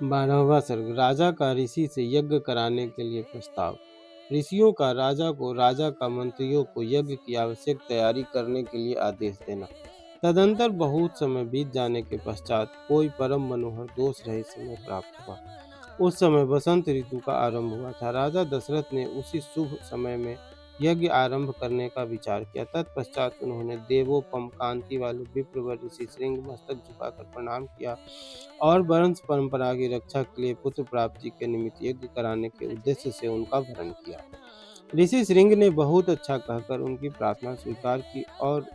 12वां सर्ग। राजा का ऋषि से यज्ञ कराने के लिए प्रस्ताव। ऋषियों का राजा का मंत्रियों को यज्ञ की आवश्यक तैयारी करने के लिए आदेश देना। तदंतर बहुत समय बीत जाने के पश्चात कोई परम मनोहर दोष रहित समय प्राप्त हुआ। उस समय बसंत ऋतु का आरंभ हुआ था। राजा दशरथ ने उसी शुभ समय में यज्ञ आरंभ करने का विचार किया। तत्पश्चात उन्होंने देवोपम कांति वाले विप्रवर ऋषि श्रृंग मस्तक झुकाकर प्रणाम किया और वंश परंपरा की रक्षा के लिए पुत्र प्राप्ति के निमित्त यज्ञ कराने के उद्देश्य से उनका वरण किया। ऋषि श्रृंग ने बहुत अच्छा कहकर उनकी प्रार्थना स्वीकार की और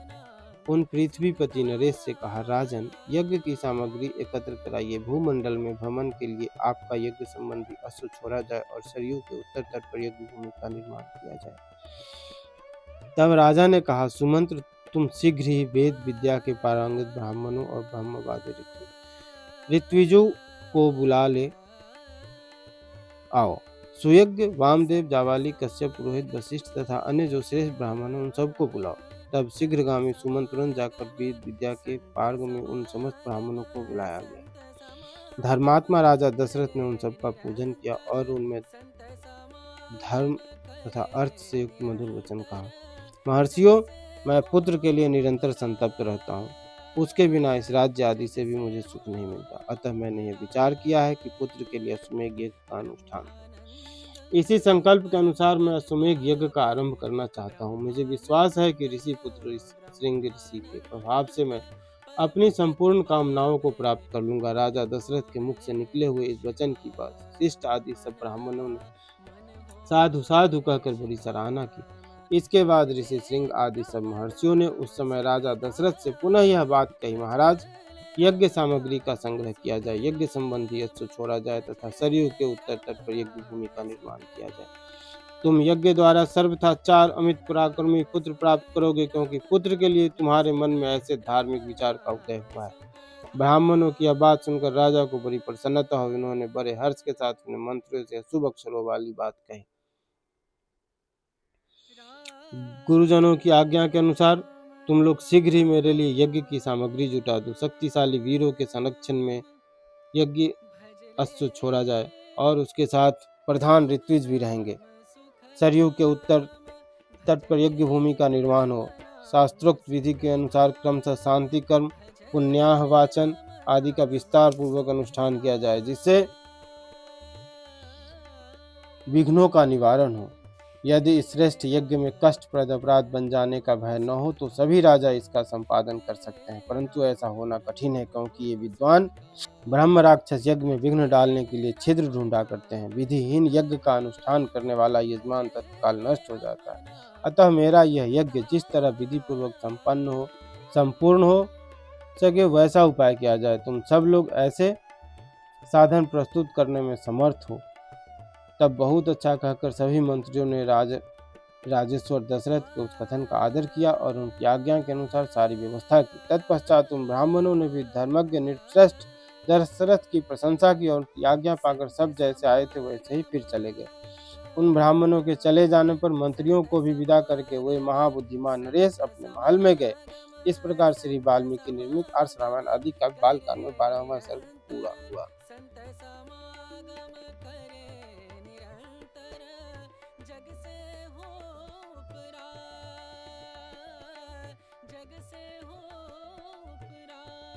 उन पृथ्वीपति नरेश से कहा, राजन, यज्ञ की सामग्री एकत्र कराइए। भूमंडल में भ्रमण के लिए आपका यज्ञ संबंधी अश्व छोड़ा जाए और सरयू के उत्तर तट पर यज्ञ भूमि का निर्माण किया जाए। तब राजा ने कहा, सुमंत्र, तुम शीघ्र ही वेद विद्या के पारंगत ब्राह्मणों और ब्रह्मवादी ऋत्विजों को बुला ले आओ। सुयज्ञ, वामदेव, जावाली, कश्यप, पुरोहित, वशिष्ठ तथा अन्य जो श्रेष्ठ ब्राह्मण हैं उन सबको बुलाओ। तब शीघ्रगामी सुमंत तुरंत जाकर वेद विद्या के पारंग में उन समस्त ब्राह्मणों को बुलाया गया। धर्मात्मा राजा दशरथ ने उन सबका पूजन किया और उनमें धर्म तथा अर्थ से युक्त मधुर वचन कहा। महर्षियों, मैं पुत्र के लिए निरंतर संतप्त रहता हूँ। उसके बिना इस राज्य आदि से भी मुझे सुख नहीं मिलता। अतः मैंने यह विचार किया है कि पुत्र के लिए अश्वमेध यज्ञ का अनुष्ठान। इसी संकल्प के अनुसार मैं अश्वमेध यज्ञ का आरंभ करना चाहता हूँ। मुझे विश्वास है कि ऋषि पुत्र श्रृंग ऋषि के प्रभाव से मैं अपनी संपूर्ण कामनाओं को प्राप्त कर लूंगा। राजा दशरथ के मुख से निकले हुए इस वचन की बात शिष्ट आदि सब ब्राह्मणों ने साधु साधु कहकर बड़ी सराहना की। इसके बाद ऋषि श्रृंग आदि सब महर्षियों ने उस समय राजा दशरथ से पुनः यह बात कही, महाराज, यज्ञ सामग्री का संग्रह किया जाए, यज्ञ संबंधी अश्व छोड़ा जाए तथा सरयू के उत्तर तट पर यज्ञ भूमि का निर्माण किया जाए। तुम यज्ञ द्वारा सर्वथा 4 अमित पराक्रमी पुत्र प्राप्त करोगे, क्योंकि पुत्र के लिए तुम्हारे मन में ऐसे धार्मिक विचार का उदय हुआ है। ब्राह्मणों की यह बात सुनकर राजा को बड़ी प्रसन्नता हुई। उन्होंने बड़े हर्ष के साथ उन्हें मंत्रियों से शुभ अक्षरों वाली बात कही। गुरुजनों की आज्ञा के अनुसार तुम लोग शीघ्र ही मेरे लिए यज्ञ की सामग्री जुटा दो। शक्तिशाली वीरों के संरक्षण में यज्ञ अश्व छोड़ा जाए और उसके साथ प्रधान ऋत्विज भी रहेंगे। सरयू के उत्तर तट पर यज्ञ भूमि का निर्माण हो। शास्त्रोक्त विधि के अनुसार क्रमशः शांति कर्म, पुण्याह वाचन आदि का विस्तार पूर्वक अनुष्ठान किया जाए, जिससे विघ्नों का निवारण हो। यदि इस श्रेष्ठ यज्ञ में कष्टप्रद अपराध बन जाने का भय न हो तो सभी राजा इसका संपादन कर सकते हैं, परंतु ऐसा होना कठिन है, क्योंकि ये विद्वान ब्रह्म राक्षस यज्ञ में विघ्न डालने के लिए छिद्र ढूंढा करते हैं। विधिहीन यज्ञ का अनुष्ठान करने वाला यजमान तत्काल नष्ट हो जाता है। अतः मेरा यह यज्ञ जिस तरह विधि पूर्वक संपन्न हो, संपूर्ण हो सके, वैसा उपाय किया जाए। तुम सब लोग ऐसे साधन प्रस्तुत करने में समर्थ हो। तब बहुत अच्छा कहकर सभी मंत्रियों ने राजेश्वर दशरथ के उस कथन का आदर किया और उनकी आज्ञा के अनुसार सारी व्यवस्था की। तत्पश्चात उन ब्राह्मणों ने भी धर्मज्ञ निर्श्रेष्ठ दशरथ की प्रशंसा की और उनकी आज्ञा पाकर सब जैसे आए थे वैसे ही फिर चले गए। उन ब्राह्मणों के चले जाने पर मंत्रियों को भी विदा करके वे महाबुद्धिमान नरेश अपने महल में गए। इस प्रकार श्री वाल्मीकि निर्मित आर्ष रामायण आदि का बाल काल में 12वां सर्ग पूरा हुआ।